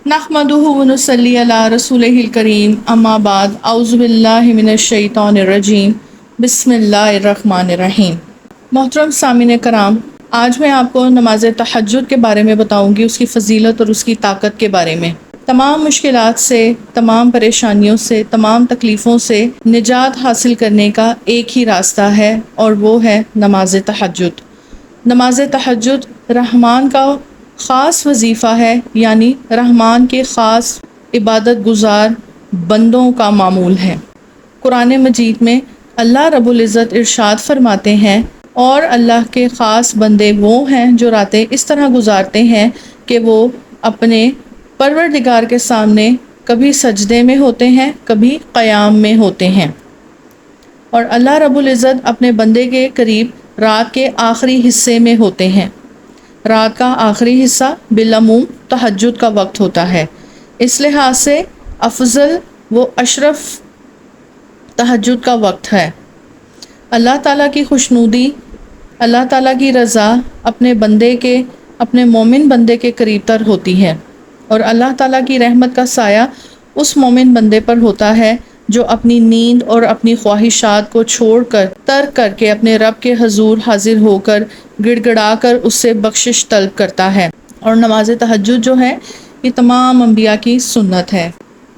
نحمدہ ونصلی علی رسولہ الکریم اما بعد اعوذ باللہ من الشیطان الرجیم بسم اللہ الرحمن الرحیم۔ محترم سامعین کرام، آج میں آپ کو نماز تہجد کے بارے میں بتاؤں گی، اس کی فضیلت اور اس کی طاقت کے بارے میں۔ تمام مشکلات سے، تمام پریشانیوں سے، تمام تکلیفوں سے نجات حاصل کرنے کا ایک ہی راستہ ہے اور وہ ہے نماز تہجد۔ نماز تہجد رحمان کا خاص وظیفہ ہے، یعنی رحمان کے خاص عبادت گزار بندوں کا معمول ہے۔ قرآن مجید میں اللہ رب العزت ارشاد فرماتے ہیں، اور اللہ کے خاص بندے وہ ہیں جو راتیں اس طرح گزارتے ہیں کہ وہ اپنے پروردگار کے سامنے کبھی سجدے میں ہوتے ہیں، کبھی قیام میں ہوتے ہیں۔ اور اللہ رب العزت اپنے بندے کے قریب رات کے آخری حصے میں ہوتے ہیں۔ رات کا آخری حصہ بالعموم تہجد کا وقت ہوتا ہے، اس لحاظ سے افضل و اشرف تہجد کا وقت ہے۔ اللہ تعالیٰ کی خوشنودی، اللہ تعالیٰ کی رضا اپنے مومن بندے کے قریب تر ہوتی ہے، اور اللہ تعالیٰ کی رحمت کا سایہ اس مومن بندے پر ہوتا ہے جو اپنی نیند اور اپنی خواہشات کو چھوڑ کر، ترک کر کے اپنے رب کے حضور حاضر ہو کر گڑ گڑا کر اس سے بخشش طلب کرتا ہے۔ اور نماز تہجد جو ہے یہ تمام انبیاء کی سنت ہے۔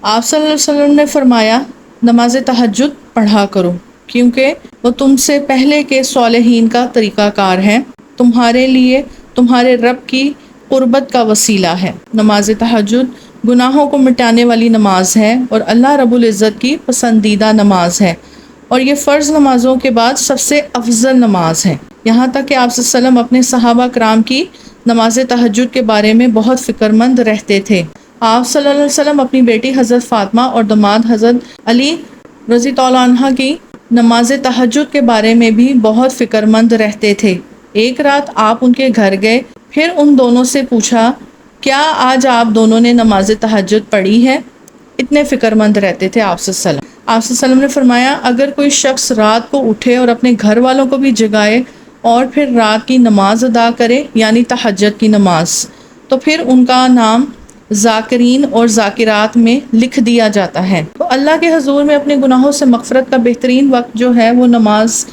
آپ صلی اللہ علیہ وسلم نے فرمایا، نماز تہجد پڑھا کرو کیونکہ وہ تم سے پہلے کے صالحین کا طریقہ کار ہے، تمہارے لیے تمہارے رب کی قربت کا وسیلہ ہے۔ نماز تہجد گناہوں کو مٹانے والی نماز ہے اور اللہ رب العزت کی پسندیدہ نماز ہے، اور یہ فرض نمازوں کے بعد سب سے افضل نماز ہے۔ یہاں تک کہ آپ صلی اللہ علیہ وسلم اپنے صحابہ کرام کی نماز تہجد کے بارے میں بہت فکر مند رہتے تھے۔ آپ صلی اللہ علیہ وسلم اپنی بیٹی حضرت فاطمہ اور داماد حضرت علی رضی اللہ عنہ کی نماز تہجد کے بارے میں بھی بہت فکر مند رہتے تھے۔ ایک رات آپ ان کے گھر گئے، پھر ان دونوں سے پوچھا، کیا آج آپ دونوں نے نماز تہجد پڑھی ہے؟ اتنے فکر مند رہتے تھے آپ صلی اللہ علیہ وسلم۔ آپ صلی اللہ علیہ وسلم نے فرمایا، اگر کوئی شخص رات کو اٹھے اور اپنے گھر والوں کو بھی جگائے اور پھر رات کی نماز ادا کرے، یعنی تہجد کی نماز، تو پھر ان کا نام ذاکرین اور ذاکرات میں لکھ دیا جاتا ہے۔ تو اللہ کے حضور میں اپنے گناہوں سے مغفرت کا بہترین وقت جو ہے وہ نماز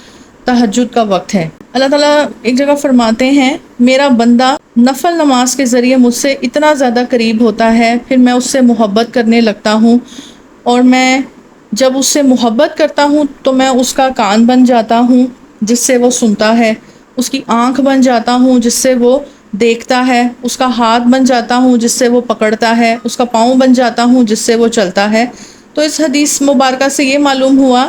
تہجد کا وقت ہے۔ اللہ تعالیٰ ایک جگہ فرماتے ہیں، میرا بندہ نفل نماز کے ذریعے مجھ سے اتنا زیادہ قریب ہوتا ہے، پھر میں اس سے محبت کرنے لگتا ہوں، اور میں جب اس سے محبت کرتا ہوں تو میں اس کا کان بن جاتا ہوں جس سے وہ سنتا ہے، اس کی آنکھ بن جاتا ہوں جس سے وہ دیکھتا ہے، اس کا ہاتھ بن جاتا ہوں جس سے وہ پکڑتا ہے، اس کا پاؤں بن جاتا ہوں جس سے وہ چلتا ہے۔ تو اس حدیث مبارکہ سے یہ معلوم ہوا،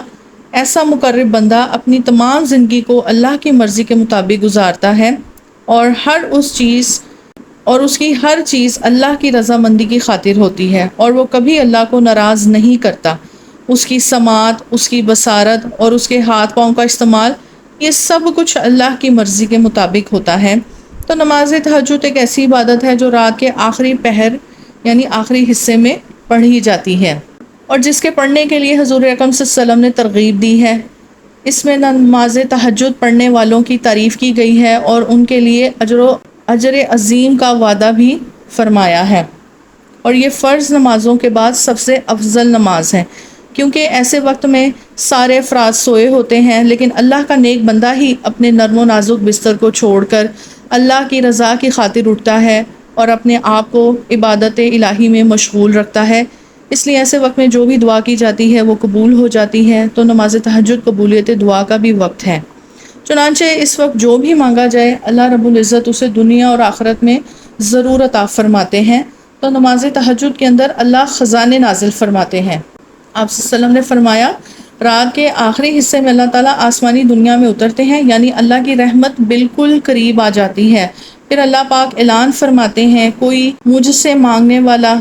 ایسا مقرب بندہ اپنی تمام زندگی کو اللہ کی مرضی کے مطابق گزارتا ہے، اور اس کی ہر چیز اللہ کی رضامندی کی خاطر ہوتی ہے، اور وہ کبھی اللہ کو ناراض نہیں کرتا۔ اس کی سماعت، اس کی بصارت اور اس کے ہاتھ پاؤں کا استعمال، یہ سب کچھ اللہ کی مرضی کے مطابق ہوتا ہے۔ تو نماز تہجد ایک ایسی عبادت ہے جو رات کے آخری پہر یعنی آخری حصے میں پڑھی جاتی ہے، اور جس کے پڑھنے کے لیے حضور اکرم صلی اللہ علیہ وسلم نے ترغیب دی ہے۔ اس میں نماز تہجد پڑھنے والوں کی تعریف کی گئی ہے اور ان کے لیے اجر عظیم کا وعدہ بھی فرمایا ہے، اور یہ فرض نمازوں کے بعد سب سے افضل نماز ہے، کیونکہ ایسے وقت میں سارے افراد سوئے ہوتے ہیں، لیکن اللہ کا نیک بندہ ہی اپنے نرم و نازک بستر کو چھوڑ کر اللہ کی رضا کی خاطر اٹھتا ہے اور اپنے آپ کو عبادت الہی میں مشغول رکھتا ہے۔ اس لیے ایسے وقت میں جو بھی دعا کی جاتی ہے وہ قبول ہو جاتی ہے۔ تو نماز تہجد قبولیت دعا کا بھی وقت ہے، چنانچہ اس وقت جو بھی مانگا جائے اللہ رب العزت اسے دنیا اور آخرت میں ضرور عطا فرماتے ہیں۔ تو نماز تہجد کے اندر اللہ خزانے نازل فرماتے ہیں۔ آپ صلی اللہ علیہ وسلم نے فرمایا، رات کے آخری حصے میں اللہ تعالیٰ آسمانی دنیا میں اترتے ہیں، یعنی اللہ کی رحمت بالکل قریب آ جاتی ہے۔ پھر اللہ پاک اعلان فرماتے ہیں، کوئی مجھ سے مانگنے والا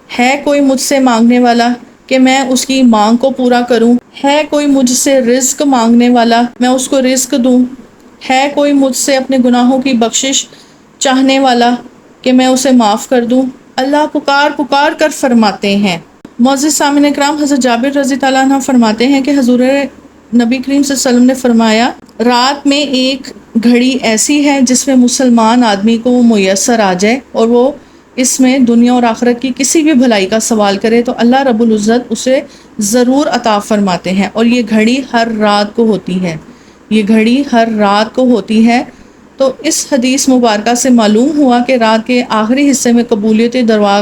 ہے، کوئی مجھ سے مانگنے والا کہ میں اس کی مانگ کو پورا کروں، ہے کوئی مجھ سے رزق مانگنے والا میں اس کو رزق دوں، ہے کوئی مجھ سے اپنے گناہوں کی بخشش چاہنے والا کہ میں اسے معاف کر دوں۔ اللہ پکار پکار کر فرماتے ہیں۔ معزز سامعین اکرام، حضرت جابر رضی اللہ عنہ فرماتے ہیں کہ حضور نبی کریم صلی اللہ علیہ وسلم نے فرمایا، رات میں ایک گھڑی ایسی ہے جس میں مسلمان آدمی کو میسر آ جائے اور وہ اس میں دنیا اور آخرت کی کسی بھی بھلائی کا سوال کرے تو اللہ رب العزت اسے ضرور عطا فرماتے ہیں، اور یہ گھڑی ہر رات کو ہوتی ہے، یہ گھڑی ہر رات کو ہوتی ہے۔ تو اس حدیث مبارکہ سے معلوم ہوا کہ رات کے آخری حصے میں قبولیت دعا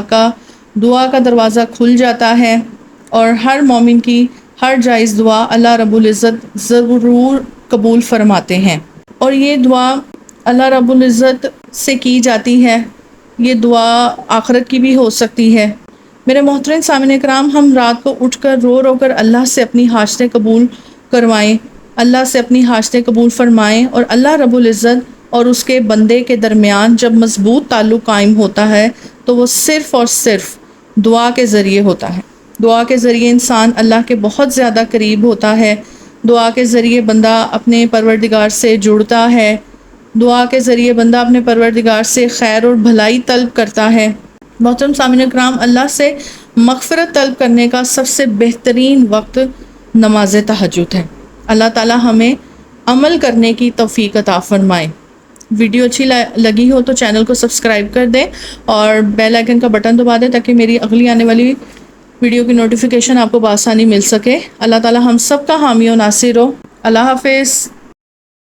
کا دروازہ کھل جاتا ہے، اور ہر مومن کی ہر جائز دعا اللہ رب العزت ضرور قبول فرماتے ہیں، اور یہ دعا اللہ رب العزت سے کی جاتی ہے۔ یہ دعا آخرت کی بھی ہو سکتی ہے۔ میرے محترم سامعین کرام، ہم رات کو اٹھ کر رو رو کر اللہ سے اپنی حاجتیں قبول کروائیں، اللہ سے اپنی حاجتیں قبول فرمائیں، اور اللہ رب العزت اور اس کے بندے کے درمیان جب مضبوط تعلق قائم ہوتا ہے تو وہ صرف اور صرف دعا کے ذریعے ہوتا ہے۔ دعا کے ذریعے انسان اللہ کے بہت زیادہ قریب ہوتا ہے، دعا کے ذریعے بندہ اپنے پروردگار سے جڑتا ہے، دعا کے ذریعے بندہ اپنے پروردگار سے خیر اور بھلائی طلب کرتا ہے۔ محترم سامعین کرام، اللہ سے مغفرت طلب کرنے کا سب سے بہترین وقت نماز تہجد ہے۔ اللہ تعالی ہمیں عمل کرنے کی توفیق عطا فرمائے۔ ویڈیو اچھی لگی ہو تو چینل کو سبسکرائب کر دیں اور بیل آئیکن کا بٹن دبا دیں تاکہ میری اگلی آنے والی ویڈیو کی نوٹیفیکیشن آپ کو بآسانی مل سکے۔ اللہ تعالی ہم سب کا حامی و ناصر ہو۔ اللہ حافظ۔